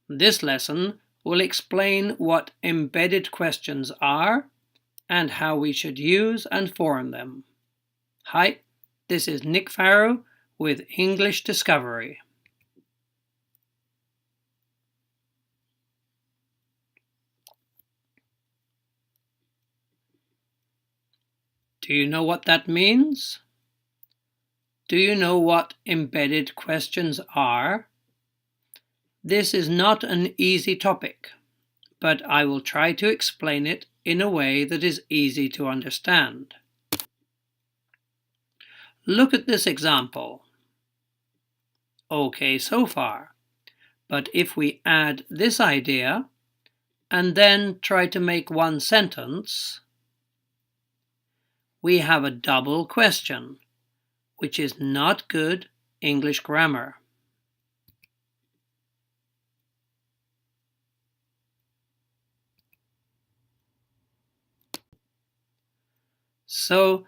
This lesson will explain what embedded questions are and how we should use and form them. Hi, this is Nick Farrow with English Discovery. Do you know what that means? Do you know what embedded questions are? This is not an easy topic, but I will try to explain it in a way that is easy to understand. Look at this example. Okay so far, but if we add this idea and then try to make one sentence, we have a double question, which is not good English grammar. So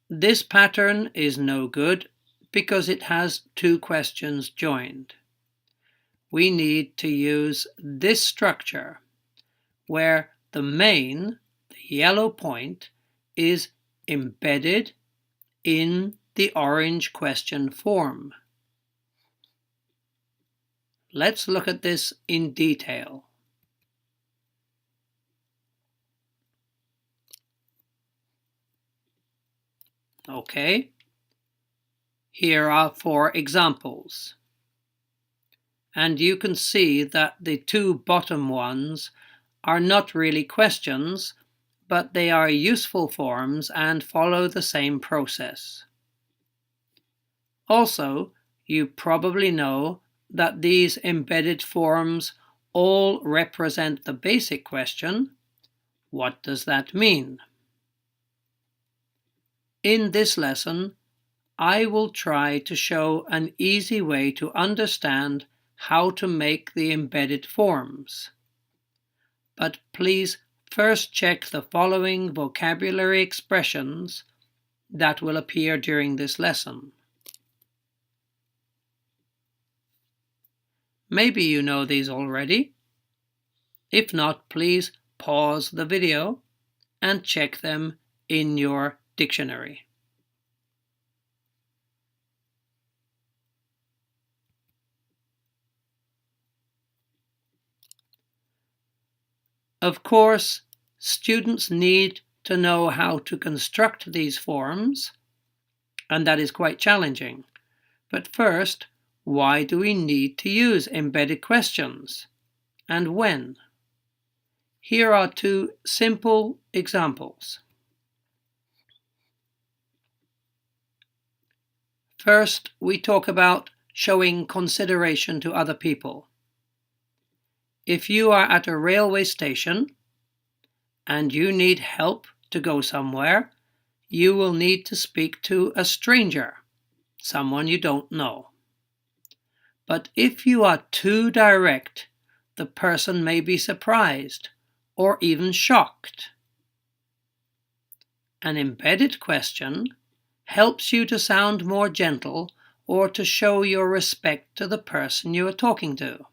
this pattern is no good because it has two questions joined. We need to use this structure where the main, the yellow point, is embedded in the orange question form. Let's look at this in detail. Okay, here are 4 examples. And you can see that the 2 bottom ones are not really questions, but they are useful forms and follow the same process. Also, you probably know that these embedded forms all represent the basic question, what does that mean? In this lesson, I will try to show an easy way to understand how to make the embedded forms. But please first check the following vocabulary expressions that will appear during this lesson. Maybe you know these already. If not, please pause the video and check them in your dictionary. Of course, students need to know how to construct these forms, and that is quite challenging. But first, why do we need to use embedded questions, and when? Here are 2 simple examples. First, we talk about showing consideration to other people. If you are at a railway station and you need help to go somewhere, you will need to speak to a stranger, someone you don't know. But if you are too direct, the person may be surprised or even shocked. An embedded question helps you to sound more gentle or to show your respect to the person you are talking to.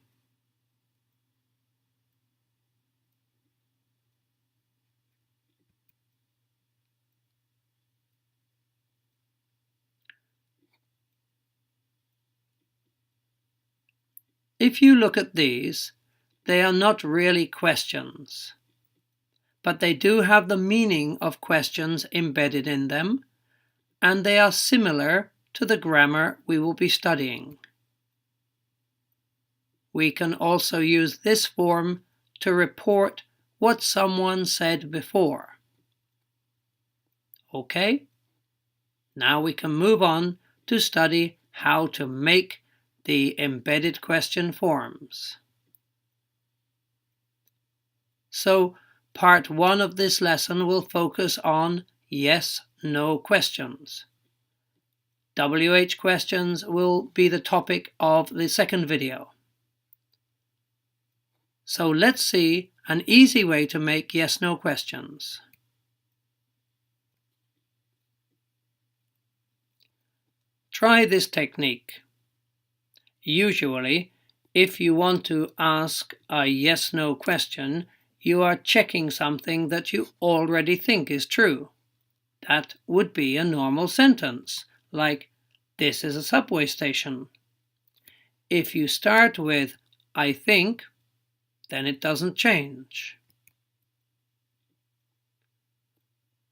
If you look at these, they are not really questions, but they do have the meaning of questions embedded in them, and they are similar to the grammar we will be studying. We can also use this form to report what someone said before. Okay? Now we can move on to study how to make the embedded question forms. So, part 1 of this lesson will focus on yes-no questions. WH questions will be the topic of the second video. So let's see an easy way to make yes-no questions. Try this technique. Usually, If you want to ask a yes-no question, you are checking something that you already think is true. That would be a normal sentence, like, "This is a subway station." If you start with "I think," then it doesn't change.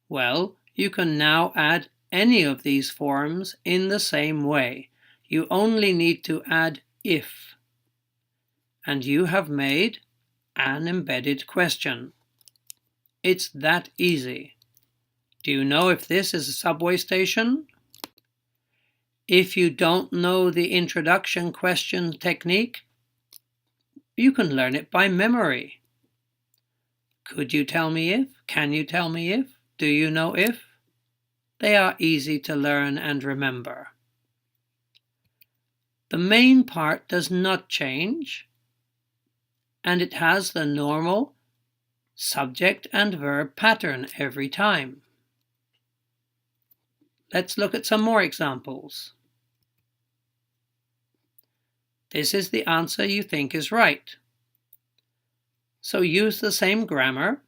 Well, you can now add any of these forms in the same way. You only need to add if. And you have made an embedded question. It's that easy. Do you know if this is a subway station? If you don't know the introduction question technique, you can learn it by memory. Could you tell me if? Can you tell me if? Do you know if? They are easy to learn and remember. The main part does not change, and it has the normal subject and verb pattern every time. Let's look at some more examples. This is the answer you think is right. So use the same grammar,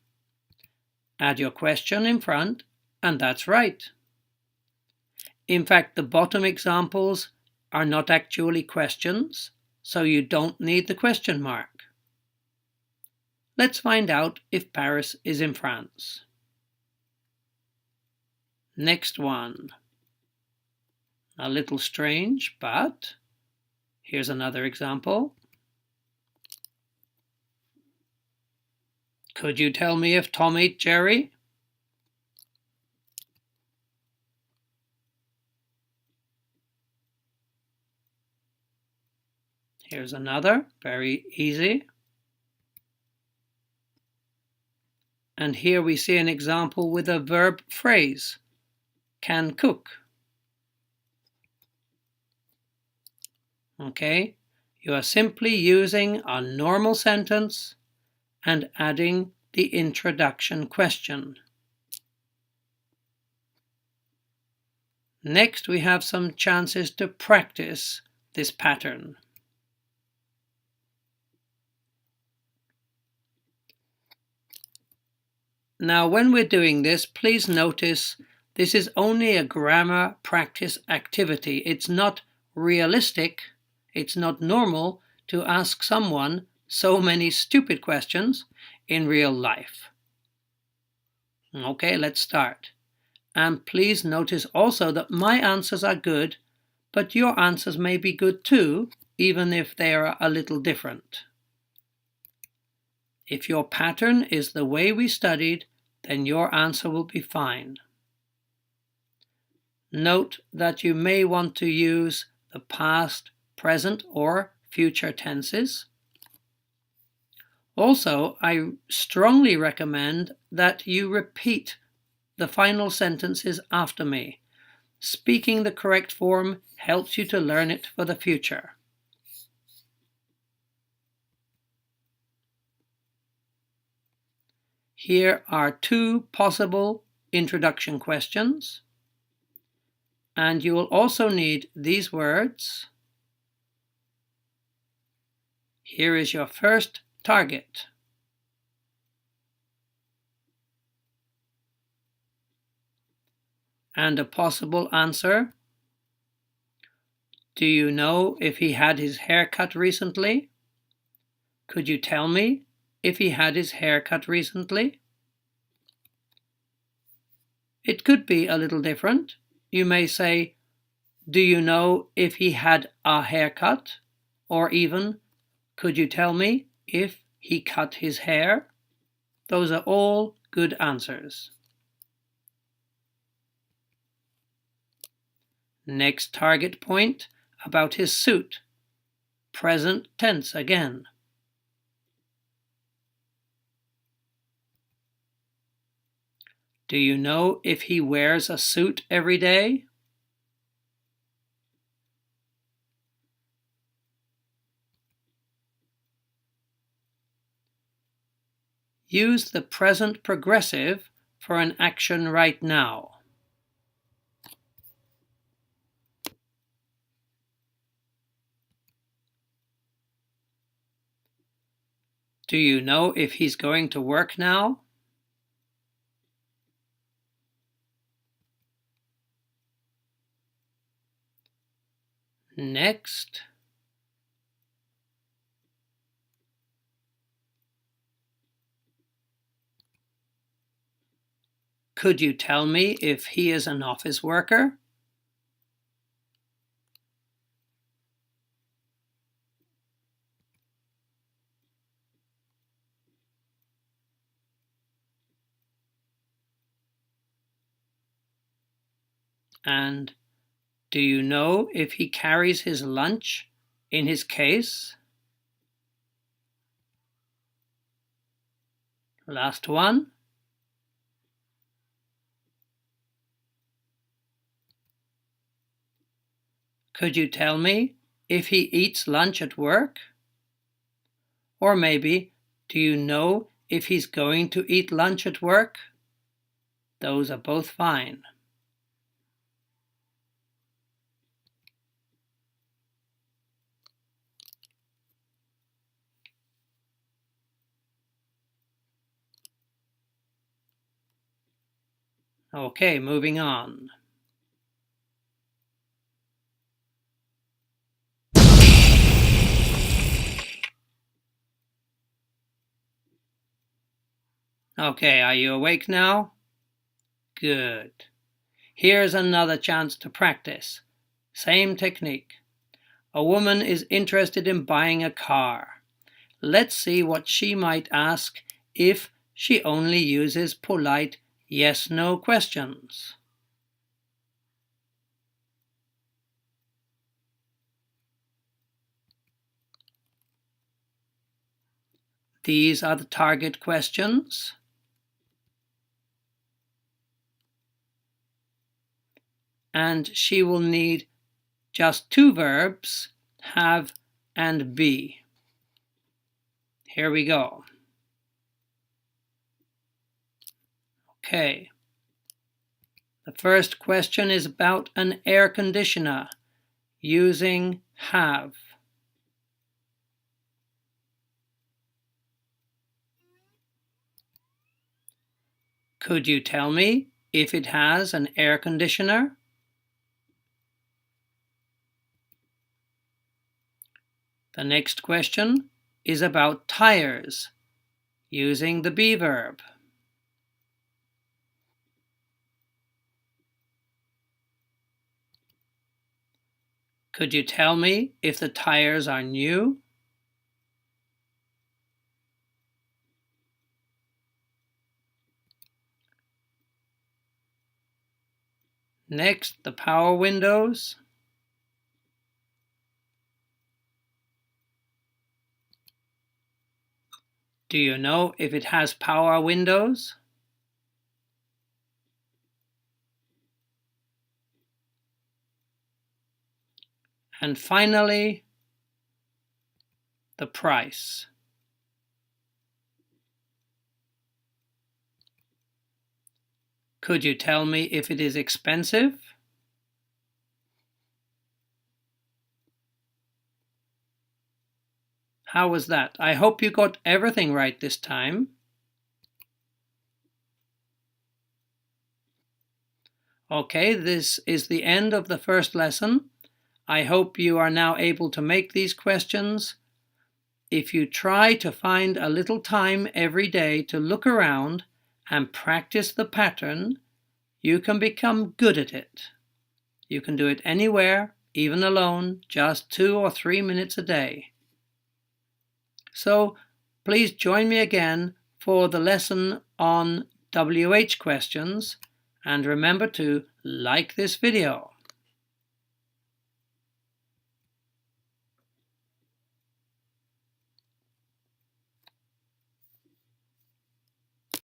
add your question in front, and that's right. In fact, the bottom examples are not actually questions, so you don't need the question mark. Let's find out if Paris is in France. Next one. A little strange, but here's another example. Could you tell me if Tom ate Jerry? Here's another, very easy. And here we see an example with a verb phrase, can cook. Okay, you are simply using a normal sentence and adding the introduction question. Next, we have some chances to practice this pattern. Now, when we're doing this, please notice this is only a grammar practice activity. It's not realistic, it's not normal to ask someone so many stupid questions in real life. Okay, let's start. And please notice also that my answers are good, but your answers may be good too, even if they are a little different. If your pattern is the way we studied, then your answer will be fine. Note that you may want to use the past, present, or future tenses. Also, I strongly recommend that you repeat the final sentences after me. Speaking the correct form helps you to learn it for the future. Here are two possible introduction questions. And you will also need these words. Here is your first target. And a possible answer. Do you know if he had his hair cut recently? Could you tell me if he had his hair cut recently? It could be a little different. You may say, do you know if he had a haircut? Or even, could you tell me if he cut his hair? Those are all good answers. Next target point, about his suit. Present tense again. Do you know if he wears a suit every day? Use the present progressive for an action right now. Do you know if he's going to work now? Next. Could you tell me if he is an office worker? And do you know if he carries his lunch in his case? Last one. Could you tell me if he eats lunch at work? Or maybe, do you know if he's going to eat lunch at work? Those are both fine. Okay, moving on. Okay, are you awake now? Good. Here's another chance to practice. Same technique. A woman is interested in buying a car. Let's see what she might ask if she only uses polite yes-no questions. These are the target questions. And she will need just two verbs, have and be. Here we go. Okay. The first question is about an air conditioner using have. Could you tell me if it has an air conditioner? The next question is about tires using the be verb. Could you tell me if the tires are new? Next, the power windows. Do you know if it has power windows? And finally, the price. Could you tell me if it is expensive? How was that? I hope you got everything right this time. Okay, this is the end of the first lesson. I hope you are now able to make these questions. If you try to find a little time every day to look around and practice the pattern, you can become good at it. You can do it anywhere, even alone, just 2 or 3 minutes a day. So please join me again for the lesson on WH questions, and remember to like this video.